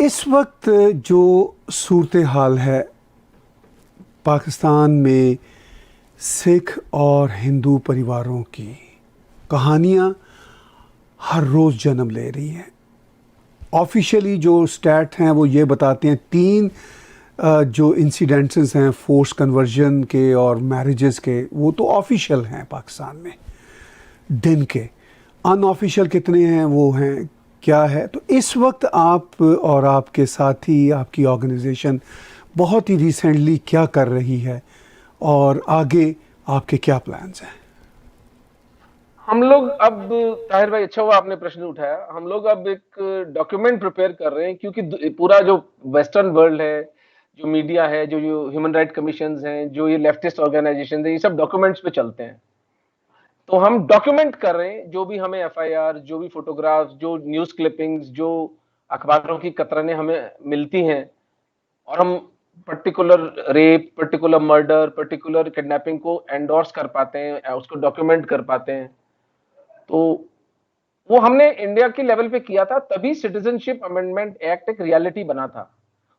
इस वक्त जो सूरत हाल है पाकिस्तान में, सिख और हिंदू परिवारों की कहानियाँ हर रोज़ जन्म ले रही हैं। ऑफिशियली जो स्टैट हैं वो ये बताते हैं तीन जो इंसिडेंट्स हैं फोर्स कन्वर्जन के और मैरिजेस के, वो तो ऑफिशियल हैं पाकिस्तान में दिन के। अनऑफिशियल कितने हैं वो हैं क्या है। तो इस वक्त आप और आपके साथी, आपकी ऑर्गेनाइजेशन बहुत ही रिसेंटली क्या कर रही है और आगे आपके क्या प्लान्स हैं? हम लोग अब, ताहिर भाई अच्छा हुआ आपने प्रश्न उठाया। हम लोग अब एक डॉक्यूमेंट प्रिपेयर कर रहे हैं, क्योंकि पूरा जो वेस्टर्न वर्ल्ड है, जो मीडिया है, जो जो ह्यूमन राइट कमीशंस हैं, जो ये लेफ्टिस्ट ऑर्गेनाइजेशन है, ये सब डॉक्यूमेंट्स पे चलते हैं। तो हम डॉक्यूमेंट कर रहे हैं जो भी हमें एफआईआर, जो भी फोटोग्राफ्स, जो न्यूज क्लिपिंग्स, जो अखबारों की कतरनें हमें मिलती हैं, और हम particular rape, particular murder, particular kidnapping को एंडोर्स कर पाते हैं, उसको डॉक्यूमेंट कर पाते हैं। तो वो हमने इंडिया के लेवल पे किया था, तभी सिटीजनशिप अमेंडमेंट एक्ट एक रियलिटी बना था,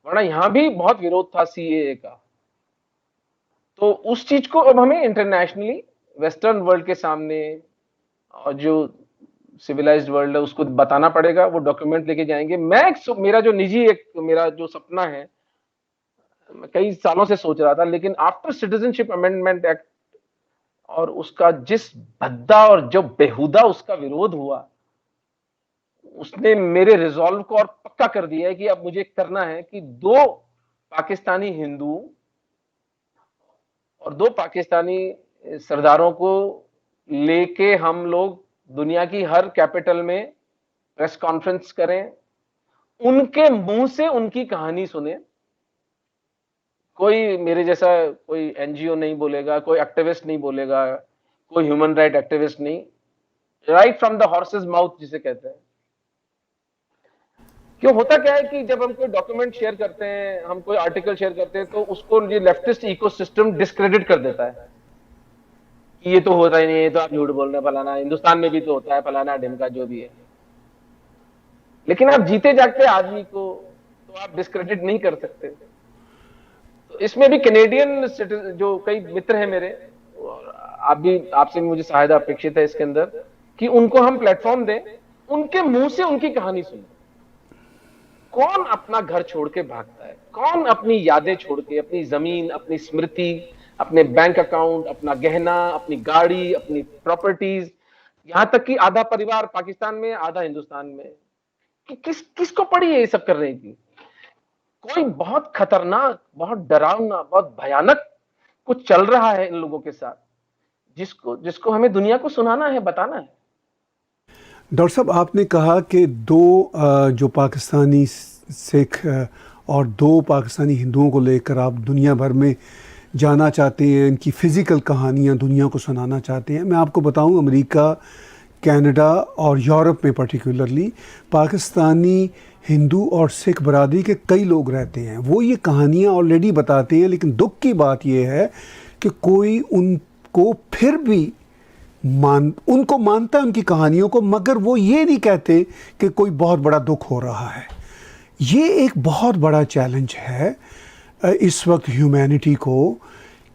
वरना यहां भी बहुत विरोध था सीएए का। तो उस चीज को अब हमें इंटरनेशनली वेस्टर्न वर्ल्ड के सामने, और जो सिविलाइज्ड वर्ल्ड है उसको बताना पड़ेगा। वो डॉक्यूमेंट लेके जाएंगे। मेरा जो निजी एक मेरा जो सपना है, मैं कई सालों से सोच रहा था, लेकिन आफ्टर सिटीजनशिप अमेंडमेंट एक्ट और उसका जिस भद्दा और जो बेहुदा उसका विरोध हुआ, उसने मेरे रिजॉल्व को और पक्का कर दिया है कि अब मुझे करना है कि दो पाकिस्तानी हिंदू और दो पाकिस्तानी सरदारों को लेके हम लोग दुनिया की हर कैपिटल में प्रेस कॉन्फ्रेंस करें, उनके मुंह से उनकी कहानी सुने। कोई मेरे जैसा कोई एनजीओ नहीं बोलेगा, कोई एक्टिविस्ट नहीं बोलेगा, कोई ह्यूमन राइट एक्टिविस्ट नहीं। Right from the horses mouth जिसे कहते हैं। क्यों होता क्या है कि जब हम कोई डॉक्यूमेंट शेयर करते हैं, हम कोई आर्टिकल शेयर करते हैं, तो उसको ये लेफ्टिस्ट इकोसिस्टम डिस्क्रेडिट कर देता है कि ये तो होता ही नहीं है, तो आप झूठ बोल रहे हैं, फलाना हिंदुस्तान में भी तो होता है, फलाना ढिमका जो भी है। लेकिन आप जीते जागते आदमी को तो आप डिस्क्रेडिट नहीं कर सकते। तो इसमें भी कैनेडियन जो कई मित्र हैं मेरे, आप भी, आपसे भी मुझे सहायता अपेक्षित है इसके अंदर, कि उनको हम प्लेटफॉर्म दें, उनके मुंह से उनकी कहानी सुने। कौन अपना घर छोड़ के भागता है, कौन अपनी यादें छोड़ के, अपनी जमीन, अपनी स्मृति, अपने बैंक अकाउंट, अपना गहना, अपनी गाड़ी, अपनी प्रॉपर्टीज, यहां तक कि आधा परिवार पाकिस्तान में, आधा हिंदुस्तान में, कि किसको पड़ी है ये सब करने की। कोई बहुत खतरनाक, बहुत डरावना, बहुत भयानक कुछ चल रहा है इन लोगों के साथ, जिसको जिसको हमें दुनिया को सुनाना है, बताना है। डॉक्टर साहब, आपने कहा कि दो जो पाकिस्तानी सिख और दो पाकिस्तानी हिंदुओं को लेकर आप दुनिया भर में जाना चाहते हैं, इनकी फ़िज़िकल कहानियाँ दुनिया को सुनाना चाहते हैं। मैं आपको बताऊं, अमेरिका, कनाडा और यूरोप में पर्टिकुलरली पाकिस्तानी हिंदू और सिख बरादरी के कई लोग रहते हैं। वो ये कहानियाँ ऑलरेडी बताते हैं, लेकिन दुख की बात यह है कि कोई उनको फिर भी उनको मानता है उनकी कहानियों को, मगर वो ये नहीं कहते कि कोई बहुत बड़ा दुख हो रहा है। ये एक बहुत बड़ा चैलेंज है इस वक्त ह्यूमैनिटी को,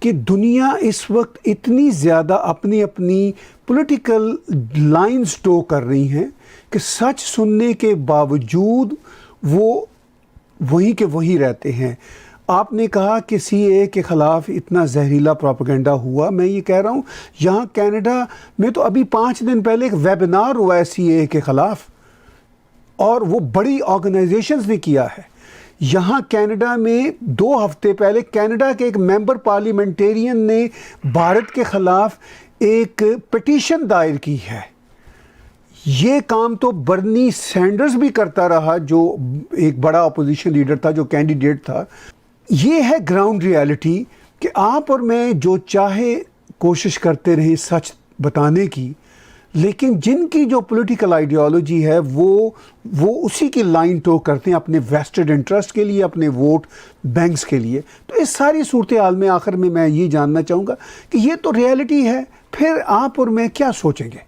कि दुनिया इस वक्त इतनी ज़्यादा अपनी अपनी पॉलिटिकल लाइंस टो कर रही हैं कि सच सुनने के बावजूद वो वहीं के वहीं रहते हैं। आपने कहा कि सीएए के ख़िलाफ़ इतना जहरीला प्रोपेगेंडा हुआ। मैं ये कह रहा हूँ, यहाँ कनाडा में तो अभी 5 दिन पहले एक वेबिनार हुआ है सीएए के ख़िलाफ़, और वो बड़ी ऑर्गेनाइजेशंस ने किया है। यहाँ कनाडा में 2 हफ्ते पहले कनाडा के एक मेंबर पार्लियामेंटेरियन ने भारत के ख़िलाफ़ एक पिटीशन दायर की है। ये काम तो बर्नी सैंडर्स भी करता रहा, जो एक बड़ा अपोजिशन लीडर था, जो कैंडिडेट था। ये है ग्राउंड रियलिटी कि आप और मैं जो चाहे कोशिश करते रहें सच बताने की, लेकिन जिनकी जो पॉलिटिकल आइडियोलॉजी है वो उसी की लाइन टो करते हैं अपने वेस्टेड इंटरेस्ट के लिए, अपने वोट बैंक्स के लिए। तो इस सारी सूरत हाल में आखिर में मैं ये जानना चाहूँगा कि ये तो रियलिटी है, फिर आप और मैं क्या सोचेंगे?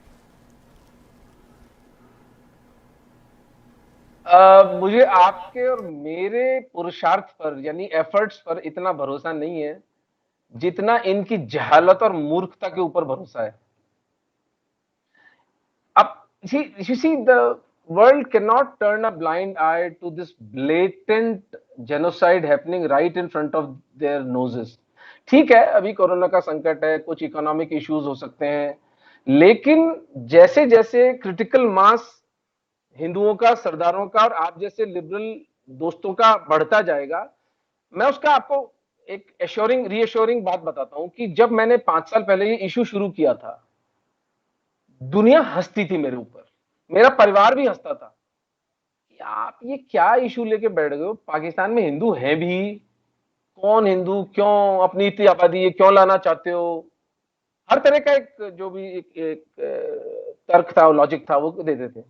मुझे आपके और मेरे पुरुषार्थ पर यानी एफर्ट्स पर इतना भरोसा नहीं है जितना इनकी जहालत और मूर्खता के ऊपर भरोसा है। अब you see the world cannot turn a blind eye to this blatant genocide happening right in front of their noses। ठीक है, अभी कोरोना का संकट है, कुछ इकोनॉमिक इश्यूज हो सकते हैं, लेकिन जैसे जैसे क्रिटिकल मास हिंदुओं का, सरदारों का और आप जैसे लिबरल दोस्तों का बढ़ता जाएगा, मैं उसका आपको एक एश्योरिंग रीअश्योरिंग बात बताता हूं कि जब मैंने 5 साल पहले ये इशू शुरू किया था, दुनिया हंसती थी मेरे ऊपर, मेरा परिवार भी हंसता था कि आप ये क्या इशू लेके बैठ गए हो, पाकिस्तान में हिंदू हैं भी, कौन हिंदू, क्यों अपनी इतनी आबादी है, क्यों लाना चाहते हो, हर तरह का एक जो भी एक तर्क था, लॉजिक था, वो देते थे।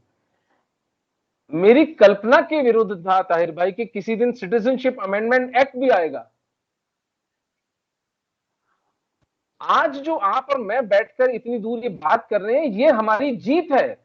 मेरी कल्पना के विरुद्ध था ताहिर भाई कि किसी दिन सिटीजनशिप अमेंडमेंट एक्ट भी आएगा। आज जो आप और मैं बैठकर इतनी दूर ये बात कर रहे हैं, ये हमारी जीत है।